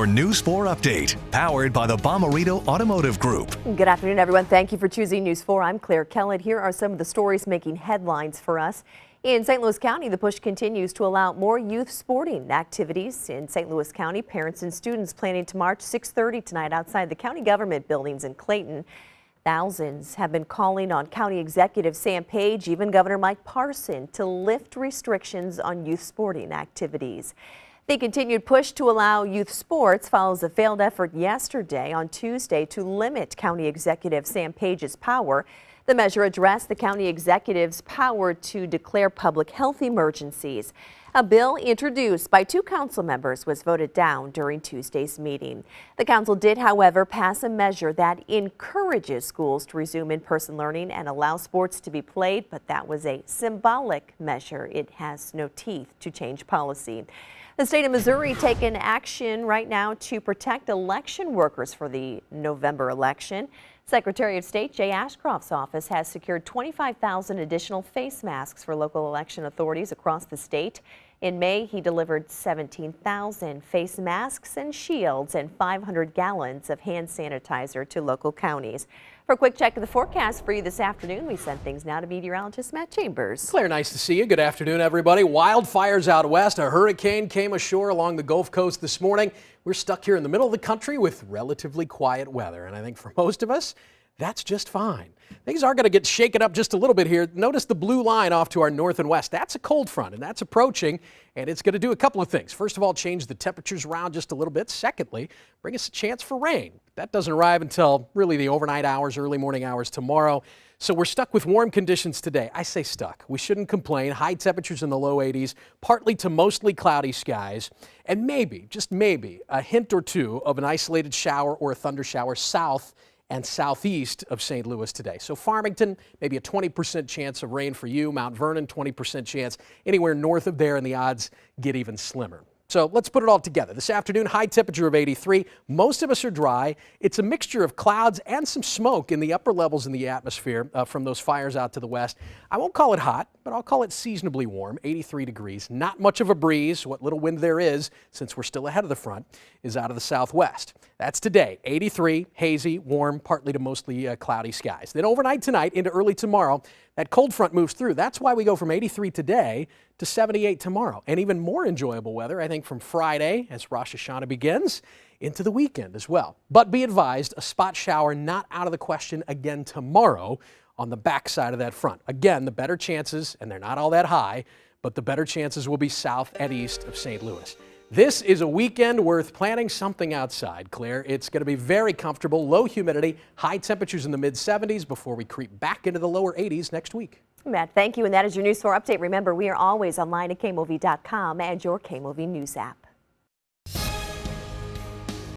Your News 4 update, powered by the Bomarito Automotive Group. Good afternoon, everyone. Thank you for choosing News 4. I'm Claire Kellett. Here are some of the stories making headlines for us. In St. Louis County, the push continues to allow more youth sporting activities. In St. Louis County, parents and students planning to march 6:30 tonight outside the county government buildings in Clayton. Thousands have been calling on County Executive Sam Page, even Governor Mike Parson, to lift restrictions on youth sporting activities. The continued push to allow youth sports follows a failed effort yesterday on Tuesday to limit County Executive Sam Page's power. The measure addressed the county executive's power to declare public health emergencies. A bill introduced by 2 council members was voted down during Tuesday's meeting. The council did, however, pass a measure that encourages schools to resume in-person learning and allow sports to be played, but that was a symbolic measure. It has no teeth to change policy. The state of Missouri taking action right now to protect election workers for the November election. Secretary of State Jay Ashcroft's office has secured 25,000 additional face masks for local election authorities across the state. In May, he delivered 17,000 face masks and shields and 500 gallons of hand sanitizer to local counties. For a quick check of the forecast for you this afternoon, we send things now to meteorologist Matt Chambers. Claire, nice to see you. Good afternoon, everybody. Wildfires out west. A hurricane came ashore along the Gulf Coast this morning. We're stuck here in the middle of the country with relatively quiet weather, and I think for most of us, that's just fine. Things are going to get shaken up just a little bit here. Notice the blue line off to our north and west. That's a cold front, and that's approaching, and it's going to do a couple of things. First of all, change the temperatures around just a little bit. Secondly, bring us a chance for rain. That doesn't arrive until really the overnight hours, early morning hours tomorrow. So we're stuck with warm conditions today. I say stuck. We shouldn't complain. High temperatures in the low 80s, partly to mostly cloudy skies, and maybe, just maybe, a hint or two of an isolated shower or a thunder shower south and southeast of St. Louis today. So Farmington, maybe a 20% chance of rain for you. Mount Vernon, 20% chance. Anywhere north of there, and the odds get even slimmer. So let's put it all together. This afternoon, high temperature of 83. Most of us are dry. It's a mixture of clouds and some smoke in the upper levels in the atmosphere from those fires out to the west. I won't call it hot, but I'll call it seasonably warm, 83 degrees. Not much of a breeze. What little wind there is, since we're still ahead of the front, is out of the southwest. That's today, 83, hazy, warm, partly to mostly cloudy skies. Then overnight tonight into early tomorrow, that cold front moves through. That's why we go from 83 today to 78 tomorrow. And even more enjoyable weather, I think, from Friday as Rosh Hashanah begins into the weekend as well. But be advised, a spot shower not out of the question again tomorrow on the backside of that front. Again, the better chances, and they're not all that high, but the better chances will be south and east of St. Louis. This is a weekend worth planning something outside, Claire. It's going to be very comfortable, low humidity, high temperatures in the mid-70s before we creep back into the lower 80s next week. Matt, thank you. And that is your News 4 update. Remember, we are always online at KMOV.com and your KMOV News app.